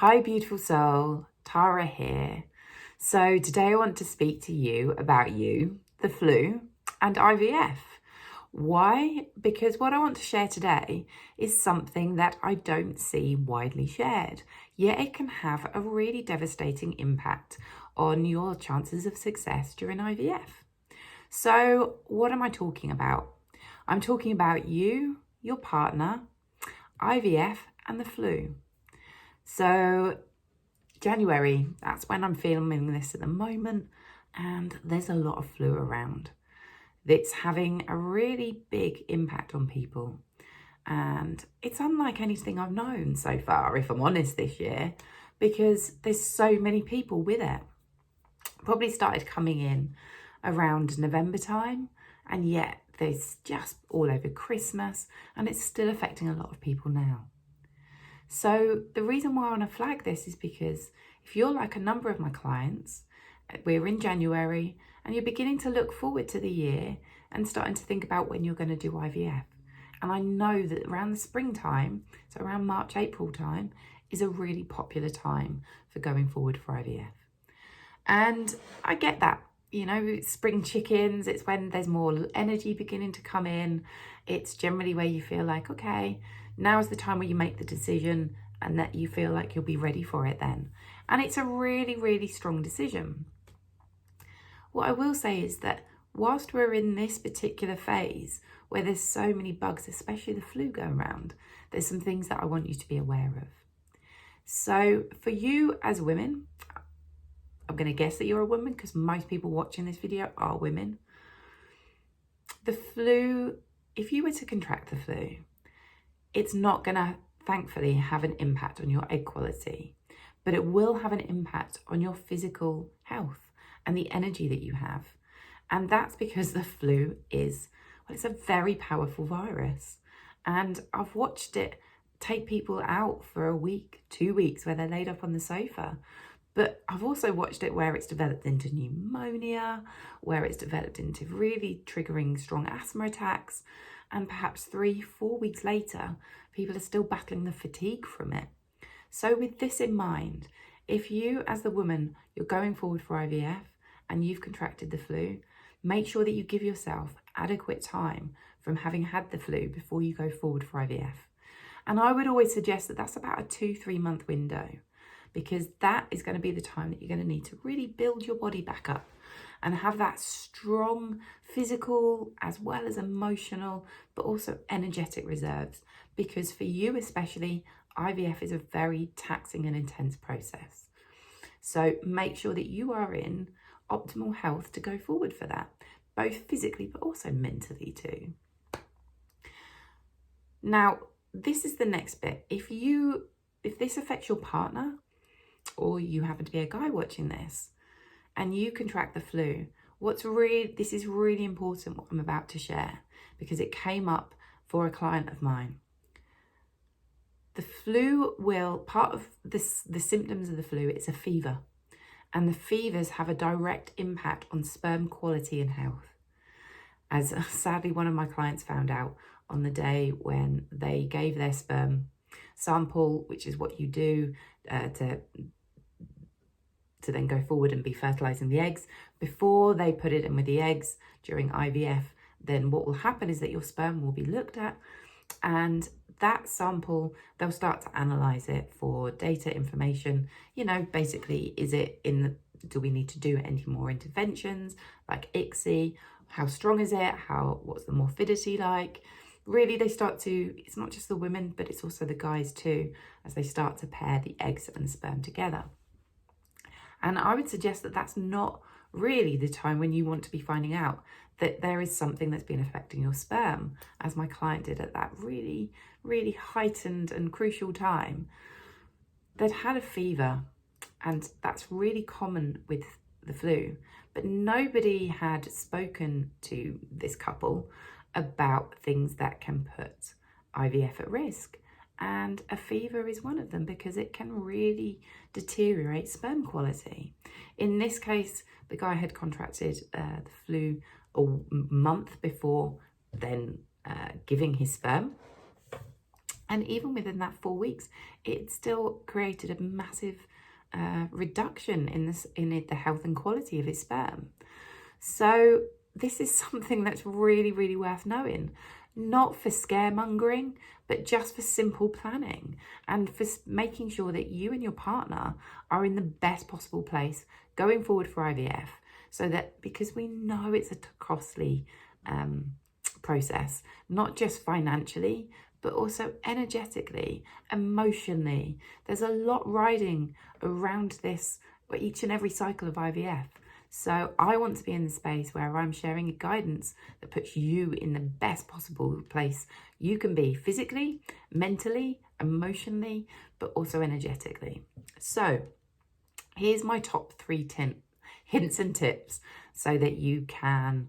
Hi, beautiful soul. Tara here. So today I want to speak to you about the flu, and IVF. Why? Because what I want to share today is something that I don't see widely shared, yet it can have a really devastating impact on your chances of success during IVF. So what am I talking about? I'm talking about you, your partner, IVF, and the flu. So January, that's when I'm filming this at the moment, and there's a lot of flu around. It's having a really big impact on people, and it's unlike anything I've known so far, if I'm honest, this year, because there's so many people with it. Probably started coming in around November time, and yet there's just all over Christmas, and it's still affecting a lot of people now. So the reason why I want to flag this is because if you're like a number of my clients, we're in January and you're beginning to look forward to the year and starting to think about when you're going to do IVF. And I know that around the springtime, so around March, April time, is a really popular time for going forward for IVF. And I get that, spring chickens, it's when there's more energy beginning to come in. It's generally where you feel like, okay, now's the time where you make the decision and that you feel like you'll be ready for it then. And it's a really, really strong decision. What I will say is that whilst we're in this particular phase where there's so many bugs, especially the flu going around, there's some things that I want you to be aware of. So for you as women, I'm going to guess that you're a woman because most people watching this video are women. The flu, if you were to contract the flu, it's not going to, thankfully, have an impact on your egg quality, but it will have an impact on your physical health and the energy that you have. And that's because the flu is, it's a very powerful virus. And I've watched it take people out for a week, 2 weeks, where they're laid up on the sofa. But I've also watched it where it's developed into pneumonia, where it's developed into really triggering strong asthma attacks. And perhaps 3-4 weeks later, people are still battling the fatigue from it. So with this in mind, if you as the woman, you're going forward for IVF and you've contracted the flu, make sure that you give yourself adequate time from having had the flu before you go forward for IVF. And I would always suggest that that's about a 2-3 month window, because that is going to be the time that you're going to need to really build your body back up and have that strong physical as well as emotional, but also energetic reserves. Because for you especially, IVF is a very taxing and intense process. So make sure that you are in optimal health to go forward for that, both physically, but also mentally too. Now, this is the next bit. If this affects your partner, or you happen to be a guy watching this, and you contract the flu, this is really important what I'm about to share, because it came up for a client of mine. The flu part of the symptoms of the flu is a fever, and the fevers have a direct impact on sperm quality and health. As sadly one of my clients found out on the day when they gave their sperm sample, which is what you do to then go forward and be fertilizing the eggs. Before they put it in with the eggs during IVF, then what will happen is that your sperm will be looked at, and that sample, they'll start to analyze it for data information. Basically, do we need to do any more interventions like ICSI? How strong is it? What's the morbidity like? Really, it's not just the women, but it's also the guys too, as they start to pair the eggs and the sperm together. And I would suggest that that's not really the time when you want to be finding out that there is something that's been affecting your sperm, as my client did at that really, really heightened and crucial time. They'd had a fever, and that's really common with the flu, but nobody had spoken to this couple about things that can put IVF at risk. And a fever is one of them, because it can really deteriorate sperm quality. In this case, the guy had contracted the flu a month before then giving his sperm. And even within that 4 weeks, it still created a massive reduction in the health and quality of his sperm. So this is something that's really, really worth knowing. Not for scaremongering, but just for simple planning and for making sure that you and your partner are in the best possible place going forward for IVF. So that, because we know it's a costly process, not just financially, but also energetically, emotionally. There's a lot riding around this each and every cycle of IVF. So I want to be in the space where I'm sharing guidance that puts you in the best possible place you can be physically, mentally, emotionally, but also energetically. So here's my top 3 hints and tips so that you can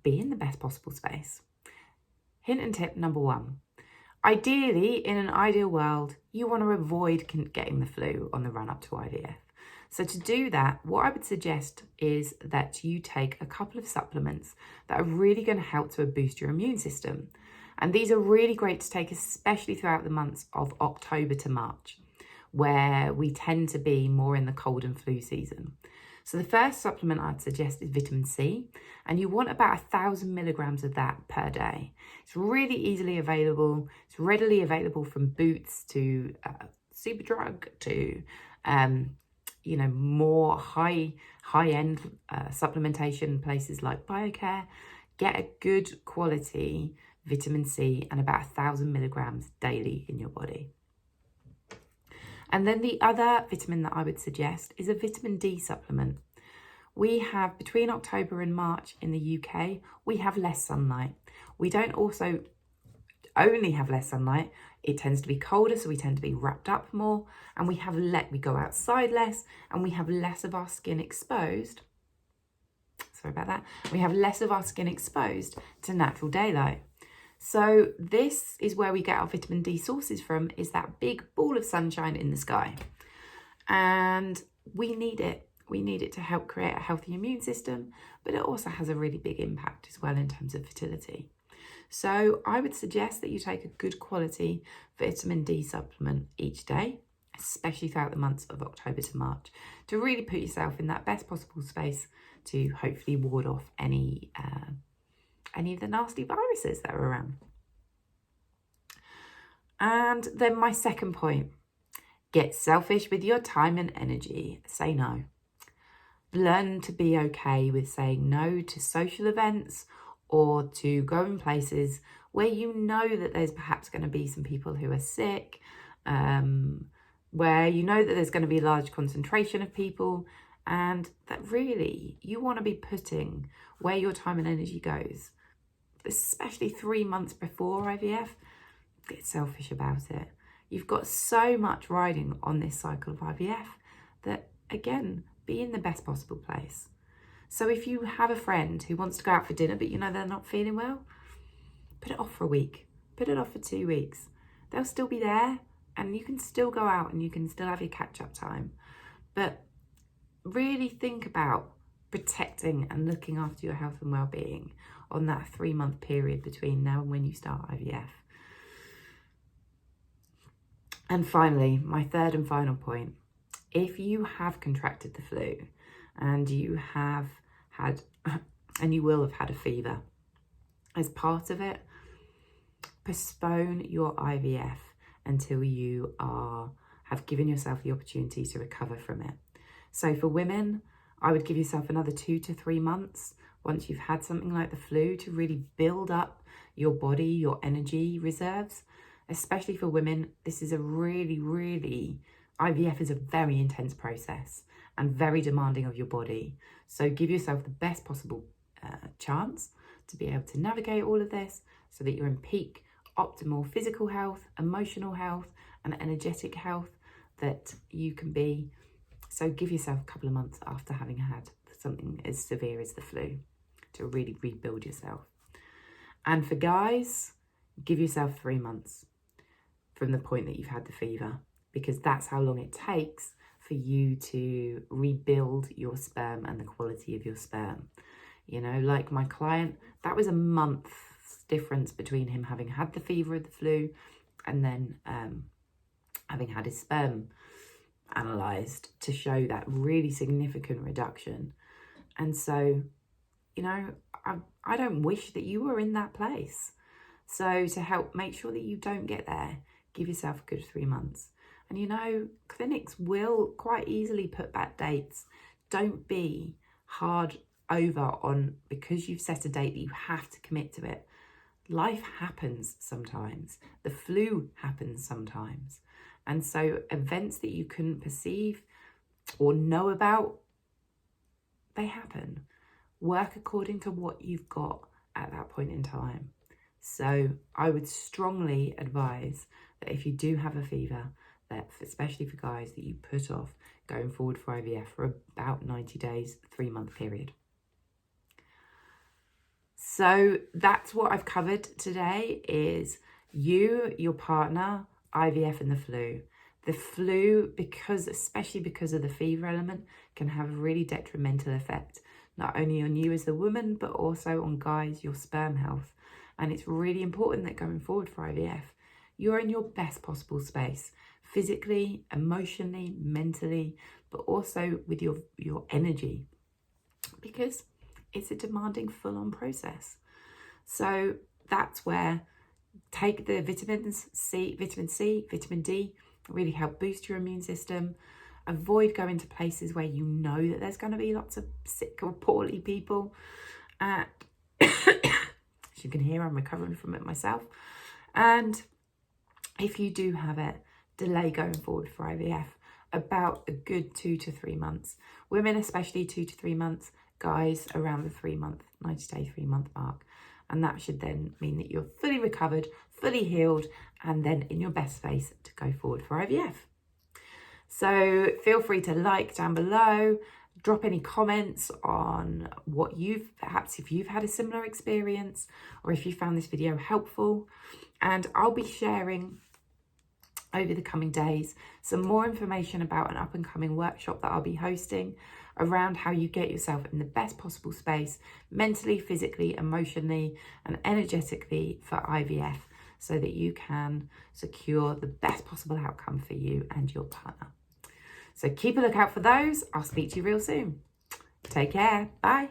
be in the best possible space. Hint and tip number 1. Ideally, in an ideal world, you want to avoid getting the flu on the run up to IVF. So to do that, what I would suggest is that you take a couple of supplements that are really going to help to boost your immune system. And these are really great to take, especially throughout the months of October to March, where we tend to be more in the cold and flu season. So the first supplement I'd suggest is vitamin C, and you want about 1,000 milligrams of that per day. It's really easily available. It's readily available from Boots to Superdrug to more high-end supplementation places like BioCare. Get a good quality vitamin C and about 1,000 milligrams daily in your body. And then the other vitamin that I would suggest is a vitamin D supplement. We have, between October and March in the UK, we have less sunlight. We don't also only have less sunlight. It tends to be colder, so we tend to be wrapped up more, and we go outside less, and we have less of our skin exposed. Sorry about that. We have less of our skin exposed to natural daylight. So this is where we get our vitamin D sources from, is that big ball of sunshine in the sky. And we need it. We need it to help create a healthy immune system, but it also has a really big impact as well in terms of fertility. So I would suggest that you take a good quality vitamin D supplement each day, especially throughout the months of October to March, to really put yourself in that best possible space to hopefully ward off any of the nasty viruses that are around. And then my second point, get selfish with your time and energy. Say no. Learn to be okay with saying no to social events or to going places where you know that there's perhaps going to be some people who are sick, where you know that there's going to be a large concentration of people, and that really you want to be putting where your time and energy goes, especially 3 months before IVF. Get selfish about it. You've got so much riding on this cycle of IVF that, again, be in the best possible place. So if you have a friend who wants to go out for dinner, but you know they're not feeling well, put it off for a week. Put it off for 2 weeks. They'll still be there, and you can still go out and you can still have your catch-up time. But really think about protecting and looking after your health and well-being on that 3-month period between now and when you start IVF. And finally, my third and final point, if you have contracted the flu and you have had, and you will have had a fever as part of it, postpone your IVF until you have given yourself the opportunity to recover from it. So for women, I would give yourself another 2 to 3 months once you've had something like the flu to really build up your body, your energy reserves. Especially for women, this is a really, IVF is a very intense process and very demanding of your body. So give yourself the best possible chance to be able to navigate all of this so that you're in peak, optimal physical health, emotional health, and energetic health that you can be. So give yourself a couple of months after having had something as severe as the flu to really rebuild yourself. And for guys, give yourself 3 months from the point that you've had the fever, because that's how long it takes for you to rebuild your sperm and the quality of your sperm. You know, like my client, that was a month difference between him having had the fever of the flu and then having had his sperm analysed to show that really significant reduction. And so, you know, I don't wish that you were in that place. So to help make sure that you don't get there, give yourself a good 3 months. And you know, clinics will quite easily put back dates. Don't be hard over on because you've set a date that you have to commit to it. Life happens sometimes. The flu happens sometimes. And so events that you couldn't perceive or know about, they happen. Work according to what you've got at that point in time. So I would strongly advise that if you do have a fever, that especially for guys, that you put off going forward for IVF for about 90 days, 3-month period. So that's what I've covered today is you, your partner, IVF and the flu. The flu, especially because of the fever element, can have a really detrimental effect, not only on you as the woman, but also on guys, your sperm health. And it's really important that going forward for IVF, you're in your best possible space, physically, emotionally, mentally, but also with your energy, because it's a demanding full-on process. So that's where take the vitamin C, vitamin D, really help boost your immune system. Avoid going to places where you know that there's going to be lots of sick or poorly people. As you can hear, I'm recovering from it myself. And if you do have it, delay going forward for IVF about a good 2 to 3 months. Women especially 2 to 3 months, guys around the 3-month, 90-day 3-month mark. And that should then mean that you're fully recovered, fully healed, and then in your best space to go forward for IVF. So feel free to like down below, drop any comments on what perhaps if you've had a similar experience or if you found this video helpful. And I'll be sharing over the coming days some more information about an up and coming workshop that I'll be hosting around how you get yourself in the best possible space mentally, physically, emotionally and energetically for IVF so that you can secure the best possible outcome for you and your partner. So keep a lookout for those. I'll speak to you real soon. Take care. Bye.